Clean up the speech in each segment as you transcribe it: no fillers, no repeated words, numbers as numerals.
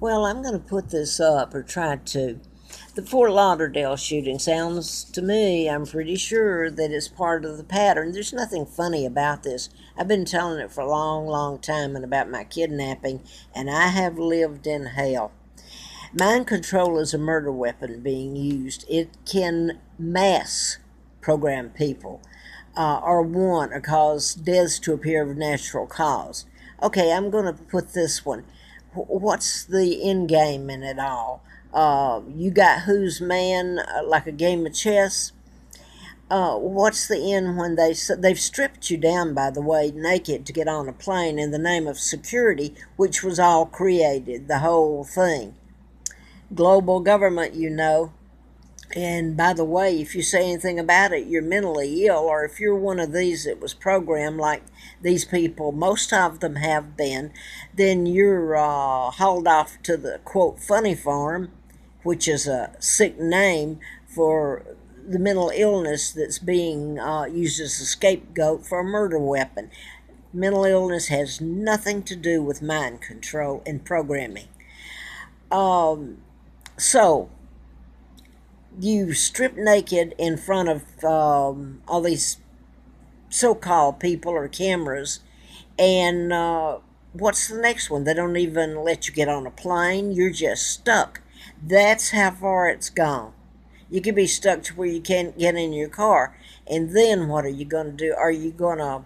Well, I'm going to put this up, or try to. The Fort Lauderdale shooting sounds to me, I'm pretty sure that it's part of the pattern. There's nothing funny about this. I've been telling it for a long, long time and about my kidnapping, and I have lived in hell. Mind control is a murder weapon being used. It can mass program people, or want or cause deaths to appear of natural cause. Okay, I'm going to put this one. What's the end game in it all? You got who's man, like a game of chess. What's the end when they've stripped you down, by the way, naked to get on a plane in the name of security, which was all created, the whole thing. Global government, you know. And by the way, if you say anything about it, you're mentally ill, or if you're one of these that was programmed like these people, most of them have been, then you're hauled off to the, quote, funny farm, which is a sick name for the mental illness that's being used as a scapegoat for a murder weapon. Mental illness has nothing to do with mind control and programming. So, you strip naked in front of all these so-called people or cameras, and what's the next one? They don't even let you get on a plane. You're just stuck. That's how far it's gone. You could be stuck to where you can't get in your car. And then what are you going to do? Are you going to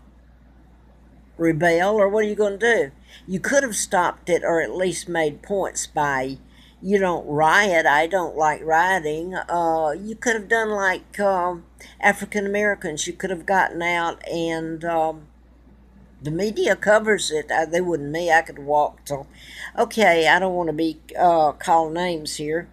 rebel, or what are you going to do? You could have stopped it, or at least made points by, you don't riot. I don't like rioting. You could have done like African Americans. You could have gotten out, and the media covers it. They wouldn't me. I could walk till. Okay, I don't want to be called names here.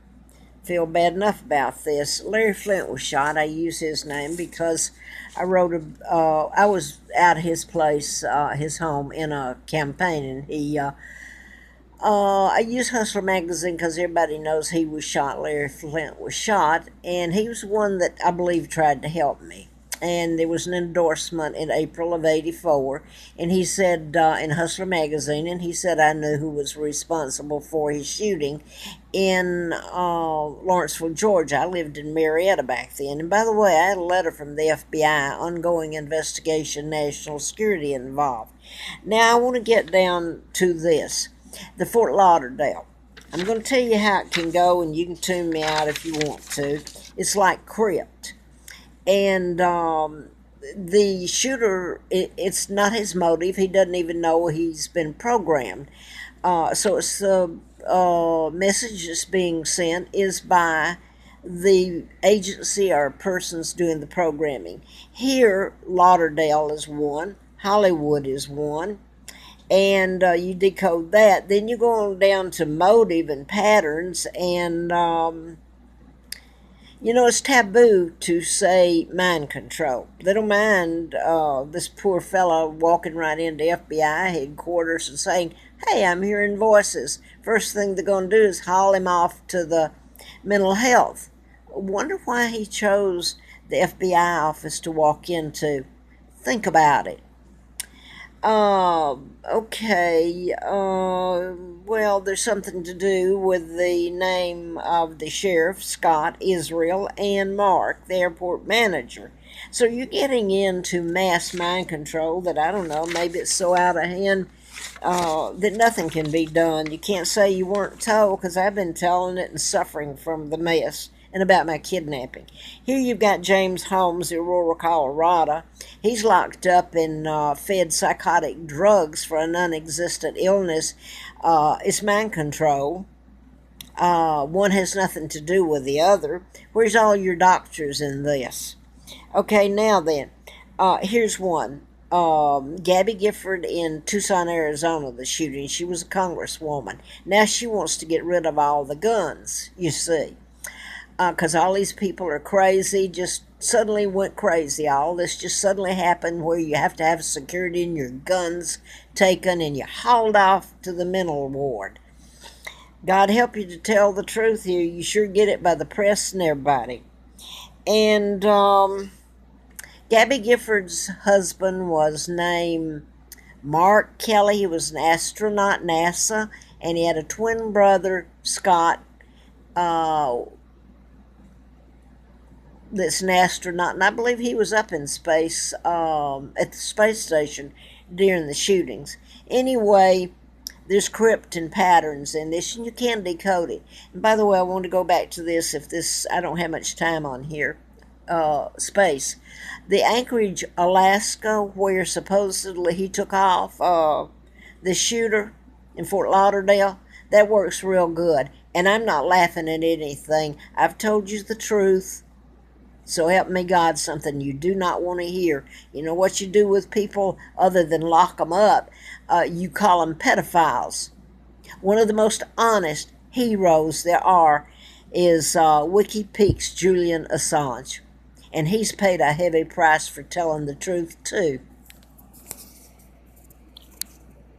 Feel bad enough about this. Larry Flint was shot. I use his name because I wrote I was at his place, his home, in a campaign, and I use Hustler magazine because everybody knows he was shot. Larry Flint was shot, and he was the one that I believe tried to help me. And there was an endorsement in April of '84, and he said in Hustler magazine, and he said I knew who was responsible for his shooting in Lawrenceville, Georgia. I lived in Marietta back then. And by the way, I had a letter from the FBI, ongoing investigation, national security involved. Now I want to get down to this. The Fort Lauderdale. I'm going to tell you how it can go, and you can tune me out if you want to. It's like crypt. And the shooter, it's not his motive. He doesn't even know he's been programmed. So it's the message that's being sent is by the agency or persons doing the programming. Here, Lauderdale is one. Hollywood is one. And you decode that. Then you go on down to motive and patterns, and it's taboo to say mind control. They don't mind this poor fellow walking right into FBI headquarters and saying, hey, I'm hearing voices. First thing they're going to do is haul him off to the mental health. Wonder why he chose the FBI office to walk into. Think about it. Okay. Well, there's something to do with the name of the sheriff, Scott, Israel, and Mark, the airport manager. So you're getting into mass mind control that, I don't know, maybe it's so out of hand that nothing can be done. You can't say you weren't told, because I've been telling it and suffering from the mess and about my kidnapping. Here you've got James Holmes, Aurora, Colorado. He's locked up and fed psychotic drugs for a non-existent illness. It's mind control. One has nothing to do with the other. Where's all your doctors in this? Okay, now then, here's one. Gabby Gifford in Tucson, Arizona, the shooting. She was a congresswoman. Now she wants to get rid of all the guns, you see. Because all these people are crazy, just suddenly went crazy. All this just suddenly happened where you have to have security and your guns taken and you're hauled off to the mental ward. God help you to tell the truth here. You sure get it by the press and everybody. And Gabby Gifford's husband was named Mark Kelly. He was an astronaut, NASA. and he had a twin brother, Scott, that's an astronaut, and I believe he was up in space at the space station during the shootings. Anyway, there's crypt and patterns in this, and you can decode it. And by the way, I want to go back to this if this, I don't have much time on here. Space. The Anchorage, Alaska, where supposedly he took off, the shooter in Fort Lauderdale, that works real good. And I'm not laughing at anything. I've told you the truth. So help me God, something you do not want to hear. You know what you do with people other than lock them up? You call them pedophiles. One of the most honest heroes there are is WikiPeaks Julian Assange. And he's paid a heavy price for telling the truth, too.